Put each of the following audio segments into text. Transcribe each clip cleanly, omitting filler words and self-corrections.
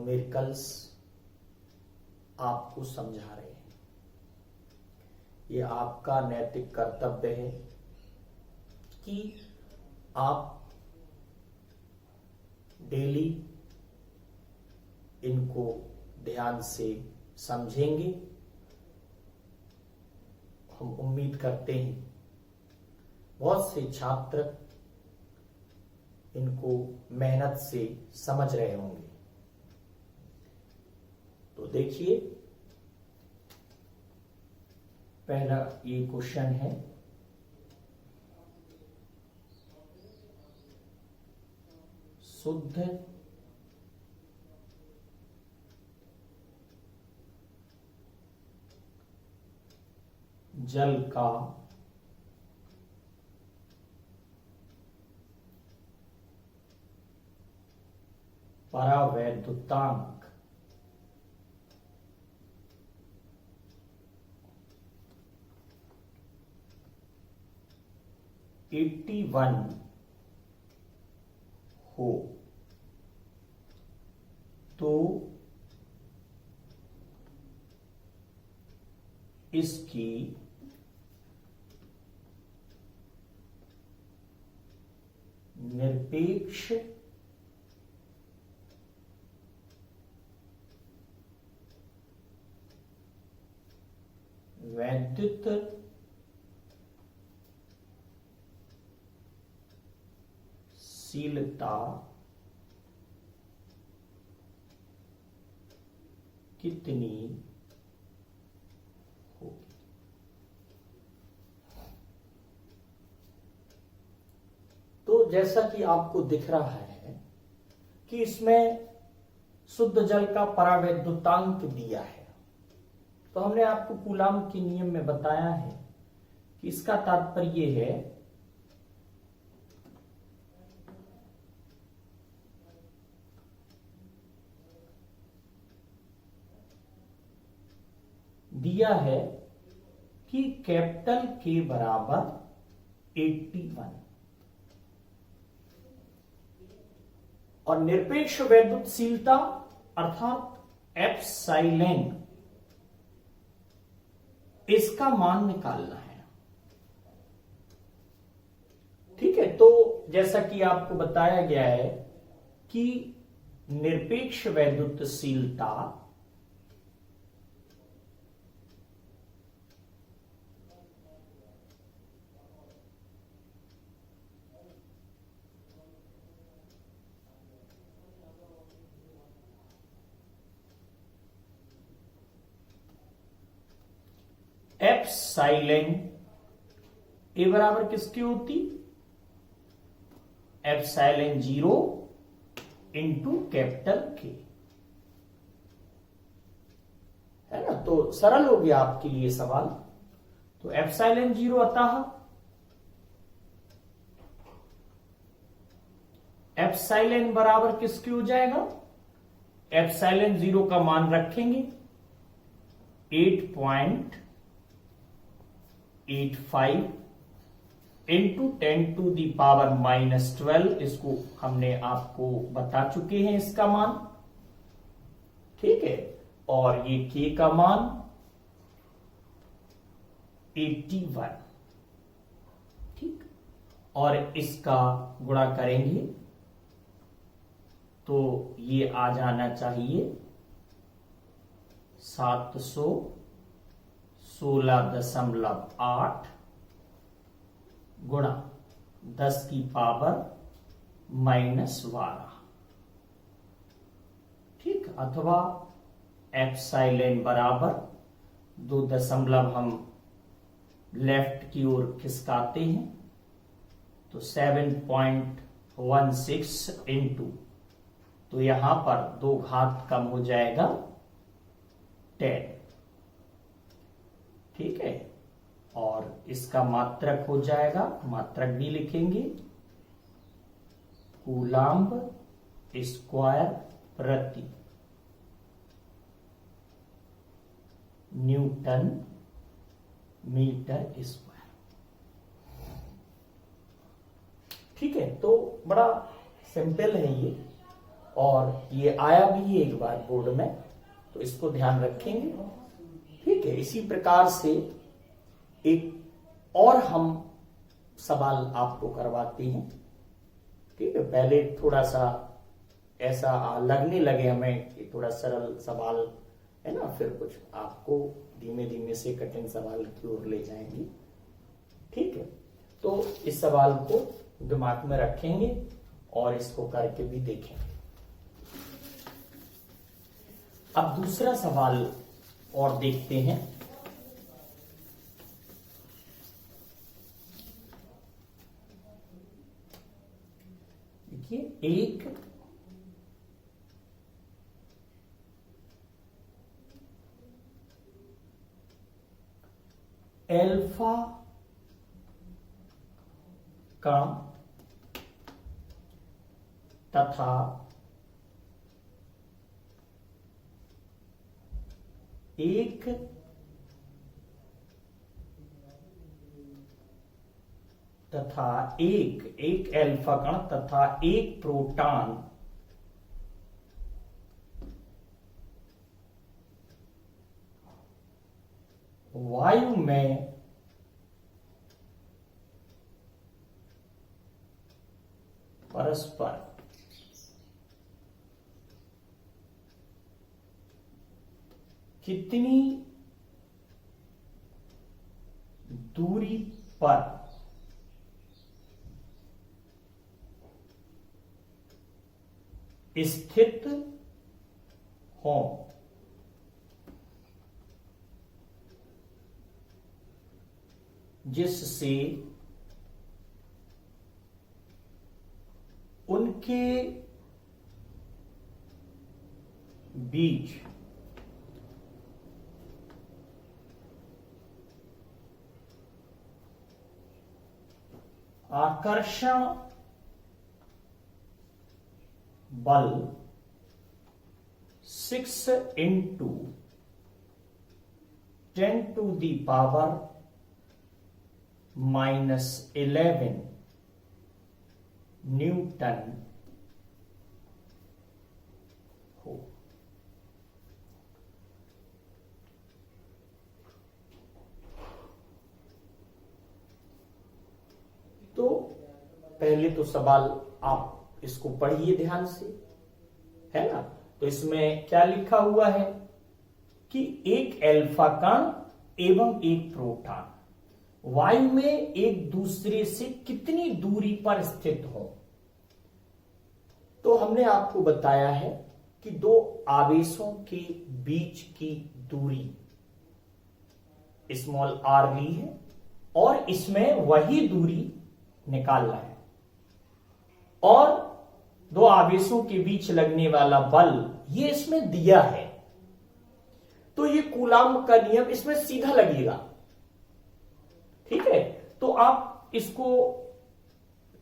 Numericals आपको समझा रहे हैं। ये आपका नैतिक कर्तव्य है कि आप डेली इनको ध्यान से समझेंगे। हम उम्मीद करते हैं बहुत से छात्र इनको मेहनत से समझ रहे होंगे। तो देखिए, पहला ये क्वेश्चन है, शुद्ध जल का परावैद्युतांक वन हो तो इसकी निरपेक्ष वैद्युत शीलता कितनी होगी। तो जैसा कि आपको दिख रहा है कि इसमें शुद्ध जल का परावैद्युतांक दिया है। तो हमने आपको कूलाम के नियम में बताया है कि इसका तात्पर्य है दिया है कि कैपिटल के बराबर 81 और निरपेक्ष वैद्युतशीलता अर्थात एप्सिलॉन, इसका मान निकालना है। ठीक है, तो जैसा कि आपको बताया गया है कि निरपेक्ष वैद्युतशीलता एप्सिलॉन ए बराबर किसकी होती? एप्सिलॉन 0 इंटू कैपिटल के, है ना। तो सरल हो गया आपके लिए सवाल। तो एप्सिलॉन 0 अतः एप्सिलॉन बराबर किसकी हो जाएगा? एप्सिलॉन 0 का मान रखेंगे 8.85 इंटू 10⁻⁻12। इसको हमने आपको बता चुके हैं इसका मान, ठीक है। और ये के का मान 81, ठीक। और इसका गुणा करेंगे तो ये आ जाना चाहिए 716.8 गुणा 10⁻⁻12, ठीक। अथवा एप्सिलॉन बराबर 2 दशमलव हम लेफ्ट की ओर खिसकाते हैं तो 7.16 इंटू, तो यहां पर 2 घात कम हो जाएगा 10, ठीक है। और इसका मात्रक हो जाएगा, मात्रक भी लिखेंगे, कूलाम्ब स्क्वायर प्रति न्यूटन मीटर स्क्वायर, ठीक है। तो बड़ा सिंपल है ये। और ये आया भी है एक बार बोर्ड में, तो इसको ध्यान रखेंगे। ठीक है, इसी प्रकार से एक और हम सवाल आपको करवाते हैं। ठीक है, पहले थोड़ा सा ऐसा लगने लगे हमें कि थोड़ा सरल सवाल है ना, फिर कुछ आपको धीमे धीमे से कठिन सवाल की ओर ले जाएंगे। ठीक है, तो इस सवाल को दिमाग में रखेंगे और इसको करके भी देखेंगे। अब दूसरा सवाल और देखते हैं। देखिए, एक एल्फा कण तथा एक एल्फा कण तथा एक प्रोटॉन वायु में परस्पर कितनी दूरी पर स्थित हो, जिससे उनके बीच आकर्षण बल 6 into 10 to the power -11 Newton हो। तो पहले तो सवाल आप इसको पढ़िए ध्यान से, है ना। तो इसमें क्या लिखा हुआ है कि एक एल्फा कण एवं एक प्रोटॉन वायु में एक दूसरे से कितनी दूरी पर स्थित हो। तो हमने आपको बताया है कि दो आवेशों के बीच की दूरी स्मॉल r ली है और इसमें वही दूरी निकालना है, और दो आवेशों के बीच लगने वाला बल ये इसमें दिया है। तो ये कूलाम्ब का नियम इसमें सीधा लगेगा। ठीक है, तो आप इसको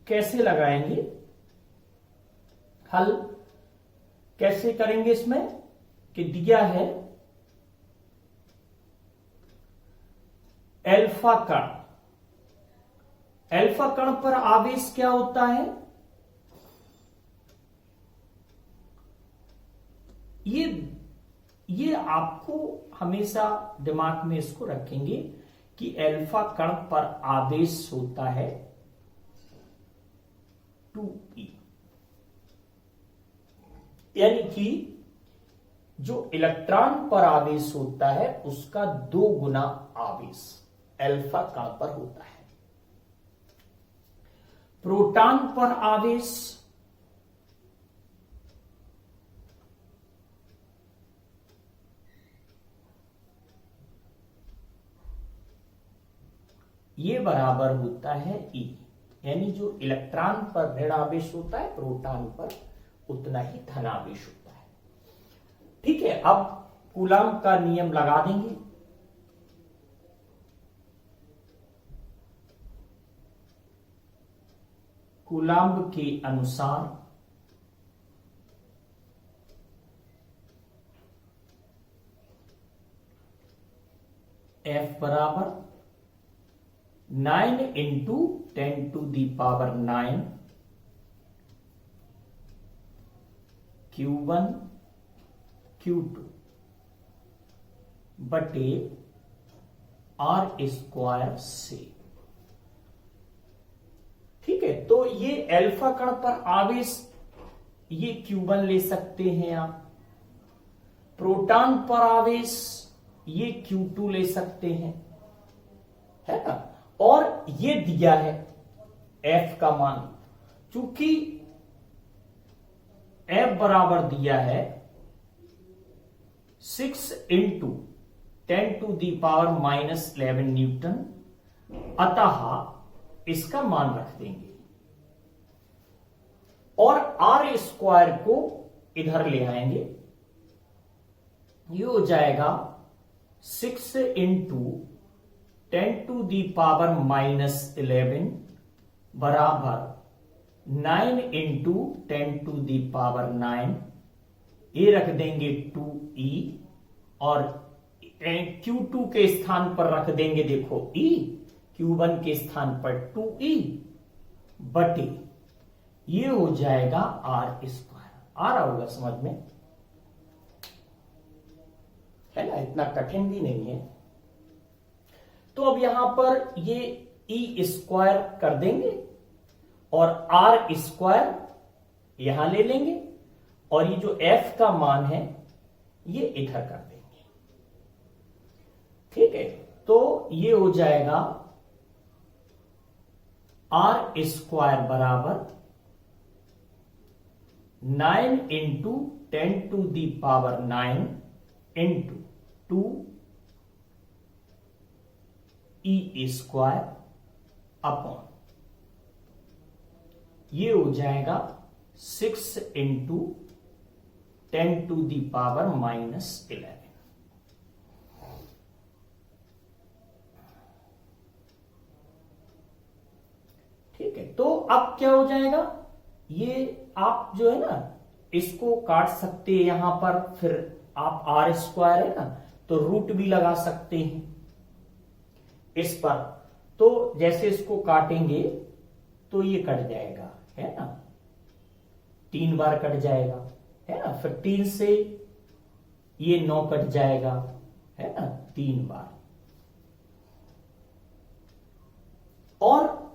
कैसे लगाएंगे, हल कैसे करेंगे इसमें कि दिया है एल्फा कण, एल्फा कण पर आवेश क्या होता है, ये आपको हमेशा दिमाग में इसको रखेंगे कि एल्फा कण पर आवेश होता है 2e, यानी कि जो इलेक्ट्रॉन पर आवेश होता है उसका 2 गुना आवेश एल्फा कण पर होता है। प्रोटॉन पर आवेश ये बराबर होता है E, यानी जो इलेक्ट्रॉन पर ऋण आवेश होता है प्रोटॉन पर उतना ही धनावेश होता है। ठीक है, अब कूलाम्ब का नियम लगा देंगे। कूलाम्ब के अनुसार F बराबर 9 into 10 to the power 9 Q1 Q2 बटे R स्क्वायर से। ठीक है, तो ये अल्फा कण पर आवेश ये Q1 ले सकते हैं आप, प्रोटॉन पर आवेश ये Q2 ले सकते हैं, है ना। और ये दिया है F का मान, चूंकि F बराबर दिया है 6 इंटू 10⁻⁻11 न्यूटन, अतः इसका मान रख देंगे और R स्क्वायर को इधर ले आएंगे। ये हो जाएगा 6 इंटू 10⁻11 बराबर 9 इंटू 10⁻9, ये रख देंगे 2e और Q2 के स्थान पर रख देंगे देखो E, Q1 के स्थान पर 2e बटे ये हो जाएगा R स्क्वायर। आ रहा होगा समझ में, है ना, इतना कठिन भी नहीं है। तो अब यहां पर ये E स्क्वायर कर देंगे और R स्क्वायर यहां ले लेंगे और ये जो F का मान है ये इधर कर देंगे। ठीक है, तो ये हो जाएगा R स्क्वायर बराबर 9 into 10⁻9 into 2e square upon ये हो जाएगा 6 इंटू 10⁻11। ठीक है, तो अब क्या हो जाएगा, ये आप जो है ना इसको काट सकते हैं यहां पर, फिर आप R स्क्वायर है ना तो रूट भी लगा सकते हैं इस पर। तो जैसे इसको काटेंगे तो ये कट जाएगा, है ना, 3 बार कट जाएगा, है ना, फिर 3 से ये 9 कट जाएगा, है ना, 3 बार। और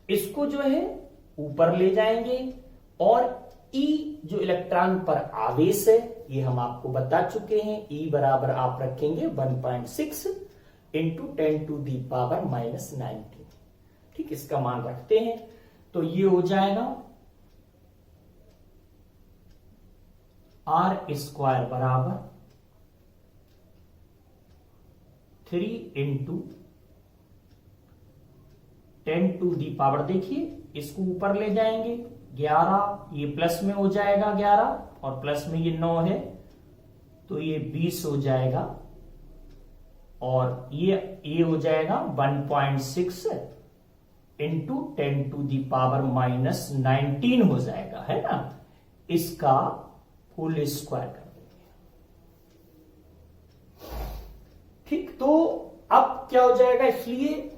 इसको जो है ऊपर ले जाएंगे और E जो इलेक्ट्रॉन पर आवेश है ये हम आपको बता चुके हैं, E बराबर आप रखेंगे 1.6 इंटू 10⁻⁻19। ठीक, इसका मान रखते हैं तो ये हो जाएगा R स्क्वायर बराबर 3 इंटू 10⁻, देखिए इसको ऊपर ले जाएंगे 11, ये प्लस में हो जाएगा 11 और प्लस में ये 9 है तो ये 20 हो जाएगा और ये हो जाएगा 1.6 इंटू 10⁻⁻19 हो जाएगा, है ना। इसका होल स्क्वायर कर देंगे। ठीक, तो अब क्या हो जाएगा, इसलिए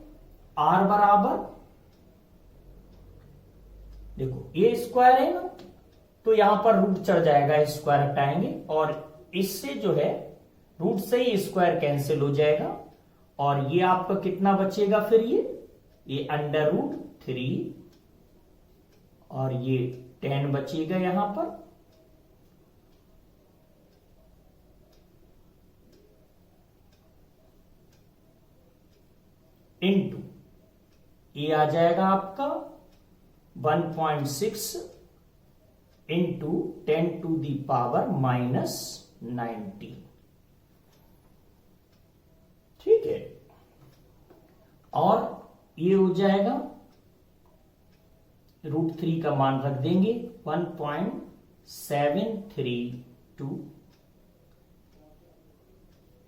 R बराबर देखो ए स्क्वायर है ना तो यहां पर रूट चढ़ जाएगा, स्क्वायर हटाएंगे और इससे जो है रूट से ही स्क्वायर कैंसिल हो जाएगा और ये आपका कितना बचेगा, फिर ये √3 और ये 10 बचेगा यहां पर, इंटू ये आ जाएगा आपका 1.6 इंटू 10⁻⁻19। ठीक है, और ये हो जाएगा √3 का मान रख देंगे 1.732,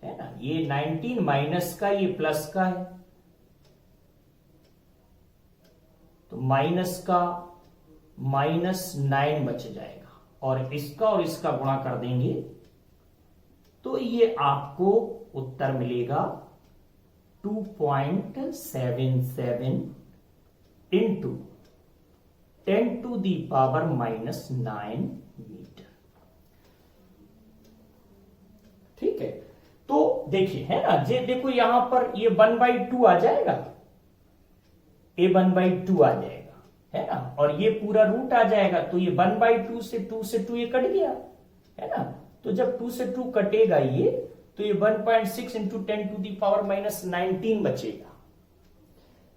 है ना। ये 19 माइनस का, ये प्लस का है तो माइनस का -9 बच जाएगा और इसका गुणा कर देंगे तो ये आपको उत्तर मिलेगा 2.77 इंटू 10⁻⁹ मीटर। देखिए है ना, ये देखो यहां पर ये 1/2 आ जाएगा, ये 1/2 आ जाएगा, है ना, और ये पूरा रूट आ जाएगा, तो ये 1/2 से 2 से 2 ये कट गया, है ना। तो जब 2 से 2 कटेगा ये, तो ये 1.6 इंटू 10⁻⁻19 बचेगा,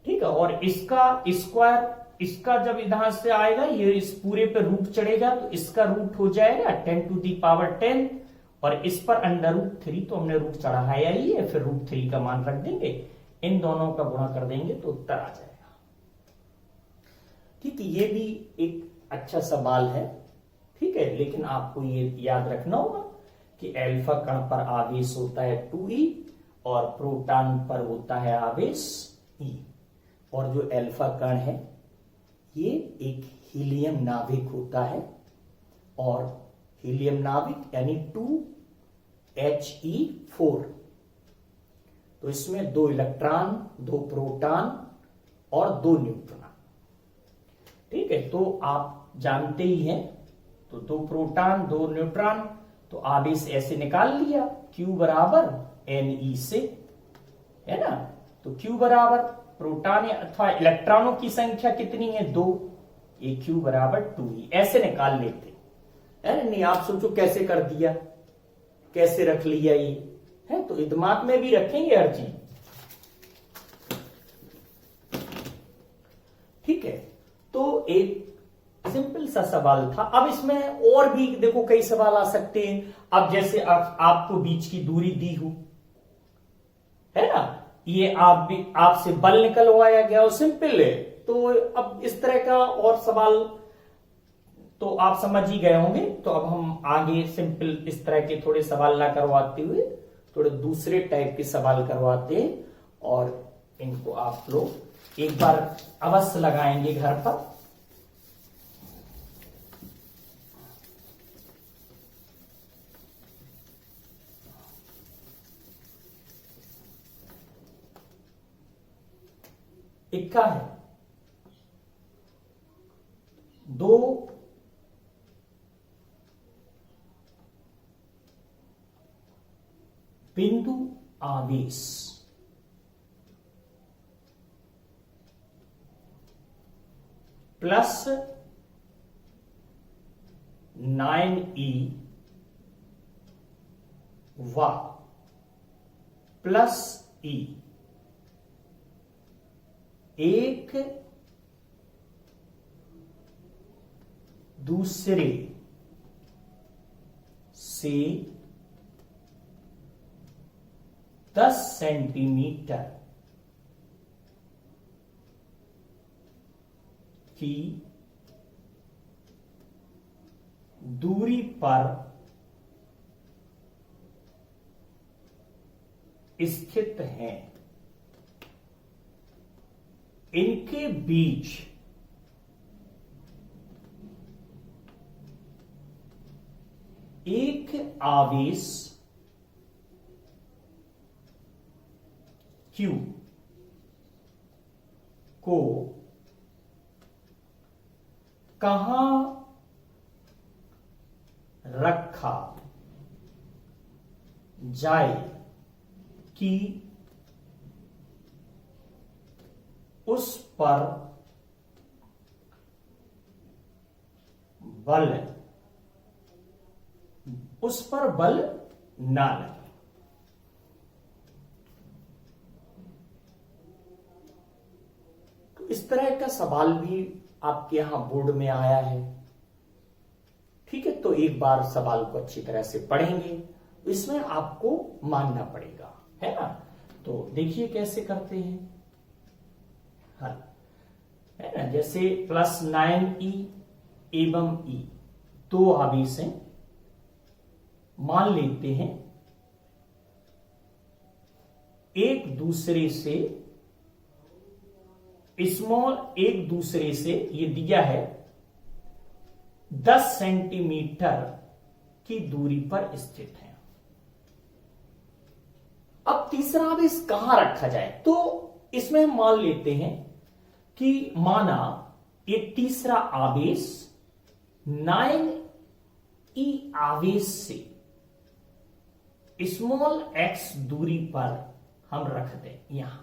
ठीक है। और इसका स्क्वायर, इसका जब इधर से आएगा ये इस पूरे पे रूट चढ़ेगा, तो इसका रूट हो जाएगा 10⁻10, और इस पर √3, तो हमने रूट चढ़ाया ही है, फिर √3 का मान रख देंगे, इन दोनों का गुणा कर देंगे तो उत्तर आ जाएगा, ठीक है। ये भी एक अच्छा सवाल है, ठीक है, लेकिन आपको ये याद रखना होगा कि अल्फा कण पर आवेश होता है 2e और प्रोटॉन पर होता है आवेश e, और जो अल्फा कण है ये एक हीलियम नाभिक होता है, और हीलियम नाभिक यानी 2He4, तो इसमें 2 इलेक्ट्रॉन, 2 प्रोटॉन और 2 न्यूट्रॉन, ठीक है। तो आप जानते ही हैं, तो 2 प्रोटॉन 2 न्यूट्रॉन, तो आवेश ऐसे निकाल लिया, Q बराबर Ne से, है ना। तो Q बराबर प्रोटॉन अथवा इलेक्ट्रॉनों की संख्या कितनी है, 2, ये Q बराबर 2e, ऐसे निकाल लेते है। नहीं आप सोचो कैसे कर दिया, कैसे रख लिया ये, है तो दिमाग में भी रखेंगे हर चीज, ठीक है। तो एक सिंपल सा सवाल था। अब इसमें और भी देखो कई सवाल आ सकते हैं। अब जैसे आपको बीच की दूरी दी हो, है ना, ये आपसे बल निकलवाया गया हो, सिंपल है। तो अब इस तरह का और सवाल तो आप समझ ही गए होंगे। तो अब हम आगे सिंपल इस तरह के थोड़े सवाल ना करवाते हुए थोड़े दूसरे टाइप के सवाल करवाते हैं, और इनको आप लोग एक बार अवश्य लगाएंगे घर पर। इक्का है 2 बिंदु आवेश प्लस 9e व प्लस e एक दूसरे से 10 सेंटीमीटर की दूरी पर स्थित हैं। इनके बीच एक आवेश Q को कहां रखा जाए कि उस पर बल ना लगे। तो इस तरह का सवाल भी आपके यहां बोर्ड में आया है, ठीक है। तो एक बार सवाल को अच्छी तरह से पढ़ेंगे, इसमें आपको मानना पड़ेगा, है ना। तो देखिए कैसे करते हैं हल, है ना। जैसे +9e एवं e 2 आवेश हैं, मान लेते हैं एक दूसरे से एक दूसरे से ये दिया है 10 सेंटीमीटर की दूरी पर स्थित है। अब तीसरा आवेश कहां रखा जाए, तो इसमें हम मान लेते हैं कि माना एक तीसरा आवेश 9e आवेश से स्मॉल x दूरी पर हम रख दें यहां,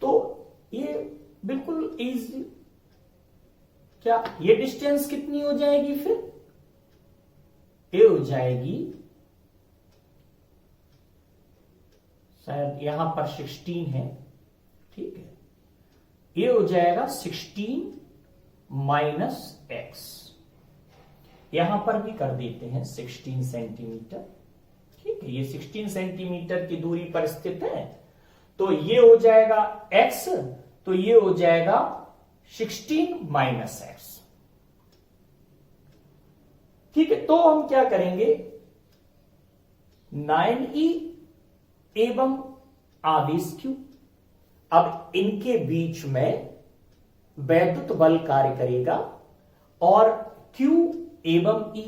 तो ये बिल्कुल इजी। क्या ये डिस्टेंस कितनी हो जाएगी फिर? ये हो जाएगी शायद यहां पर 16 है, ठीक है, ये हो जाएगा 16 माइनस x, यहां पर भी कर देते हैं 16 सेंटीमीटर, ठीक है, ये 16 सेंटीमीटर की दूरी पर स्थित है, तो ये हो जाएगा x, तो ये हो जाएगा 16 माइनस x, ठीक है। तो हम क्या करेंगे, 9e एवं आवेश q, अब इनके बीच में वैद्युत बल कार्य करेगा और q एवं e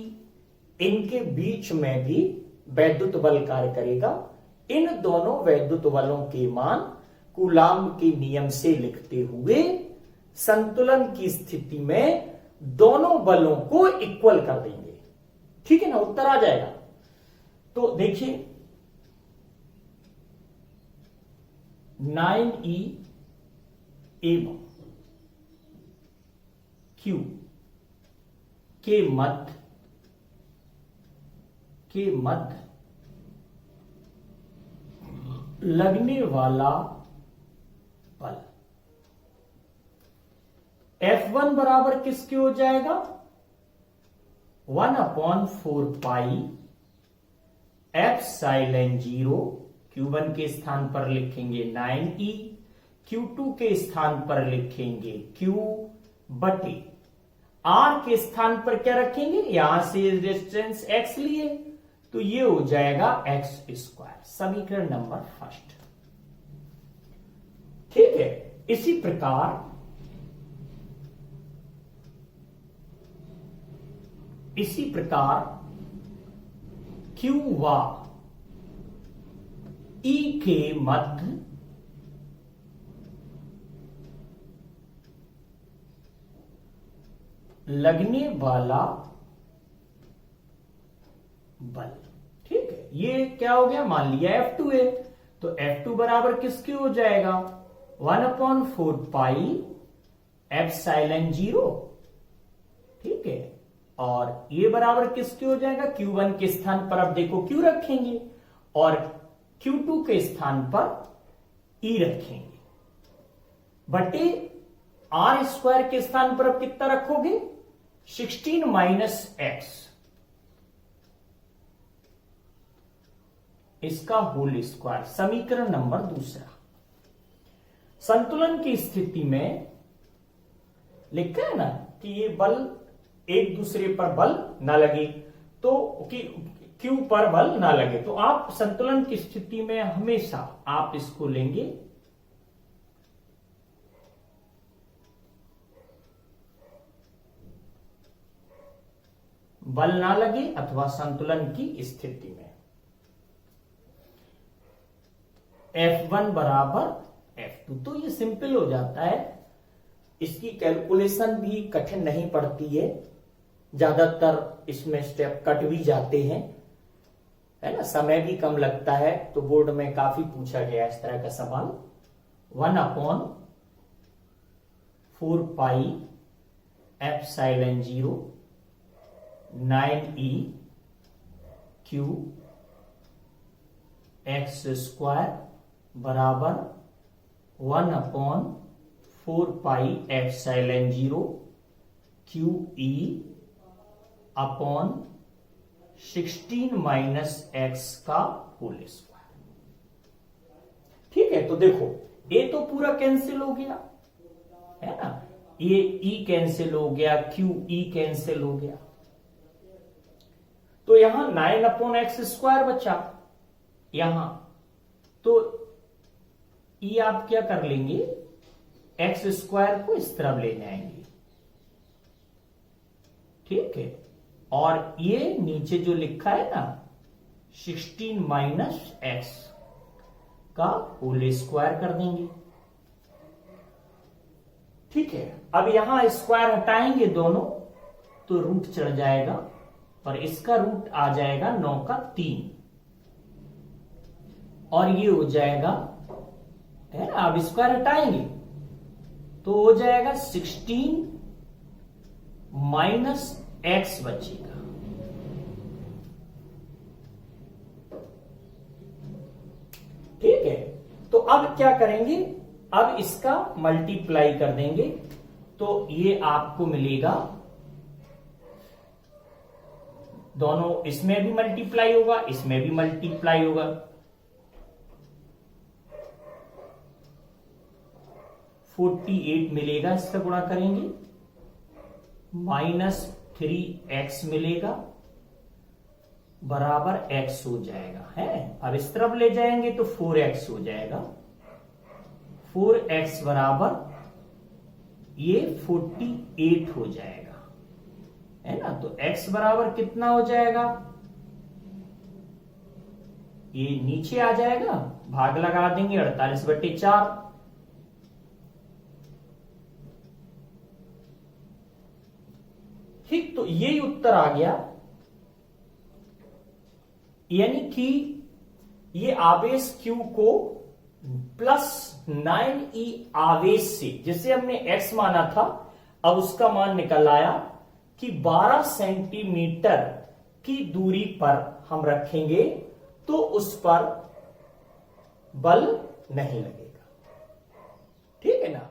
इनके बीच में भी वैद्युत बल कार्य करेगा। इन दोनों वैद्युत बलों के मान कूलाम्ब के नियम से लिखते हुए संतुलन की स्थिति में दोनों बलों को इक्वल कर देंगे, ठीक है ना, उत्तर आ जाएगा। तो देखिए 9e एवं q के मध्य लगने वाला बल F1 बराबर किसके हो जाएगा, 1/4 पाई एप्सिलॉन 0, Q1 के स्थान पर लिखेंगे 9e, Q2 के स्थान पर लिखेंगे Q बटे R के स्थान पर क्या रखेंगे, यहां से डिस्टेंस x लिए, तो ये हो जाएगा x², समीकरण नंबर फर्स्ट, ठीक है। इसी प्रकार Q व E के मध्य लगने वाला बल, ठीक है, ये क्या हो गया, मान लिया F2 है, तो F2 बराबर किसके हो जाएगा, 1/4 पाई एप्सिलॉन 0, ठीक है, और ये बराबर किसके हो जाएगा, Q1 के स्थान पर अब देखो Q रखेंगे और Q2 के स्थान पर E रखेंगे, बटे R² के स्थान पर अब कितना रखोगे, 16 माइनस x, इसका होल स्क्वायर, समीकरण नंबर दूसरा। संतुलन की स्थिति में लिखा है ना कि ये बल एक दूसरे पर बल ना लगे, तो Q पर बल ना लगे, तो आप संतुलन की स्थिति में हमेशा आप इसको लेंगे बल ना लगे अथवा संतुलन की स्थिति में F1 बराबर F2, तो ये सिंपल हो जाता है, इसकी कैलकुलेशन भी कठिन नहीं पड़ती है, ज्यादातर इसमें स्टेप कट भी जाते हैं, है ना, समय भी कम लगता है, तो बोर्ड में काफी पूछा गया इस तरह का सवाल। 1/4 pi epsilon 0 9e q x² बराबर 1/4 pi epsilon 0 QE upon 16 minus x का होल स्क्वायर, ठीक है। तो देखो ये तो पूरा कैंसिल हो गया, है ना, ये E कैंसिल हो गया, QE कैंसिल हो गया, तो यहां 9/x² बचा यहां, तो E आप क्या कर लेंगे, x² को इस तरफ ले जाएंगे, ठीक है, और ये नीचे जो लिखा है ना 16 माइनस x का होल स्क्वायर कर देंगे, ठीक है। अब यहां स्क्वायर हटाएंगे दोनों, तो रूट चढ़ जाएगा, और इसका रूट आ जाएगा 9 का 3 और ये हो जाएगा, है ना, अब स्क्वायर हटाएंगे तो हो जाएगा 16 माइनस एक्स बचेगा। ठीक है, तो अब क्या करेंगे, अब इसका मल्टीप्लाई कर देंगे तो ये आपको मिलेगा, दोनों इसमें भी मल्टीप्लाई होगा, इसमें भी मल्टीप्लाई होगा, 48 मिलेगा, इसका गुणा करेंगे, माइनस 3x मिलेगा बराबर x हो जाएगा, है। अब इस तरफ ले जाएंगे तो 4x हो जाएगा, 4x बराबर ये 48 हो जाएगा, है ना। तो x बराबर कितना हो जाएगा, ये नीचे आ जाएगा, भाग लगा देंगे 48/4, ठीक। तो यही उत्तर आ गया, यानी कि ये आवेश Q को प्लस 9e आवेश से, जिसे हमने x माना था, अब उसका मान निकल आया कि 12 सेंटीमीटर की दूरी पर हम रखेंगे तो उस पर बल नहीं लगेगा। ठीक है ना।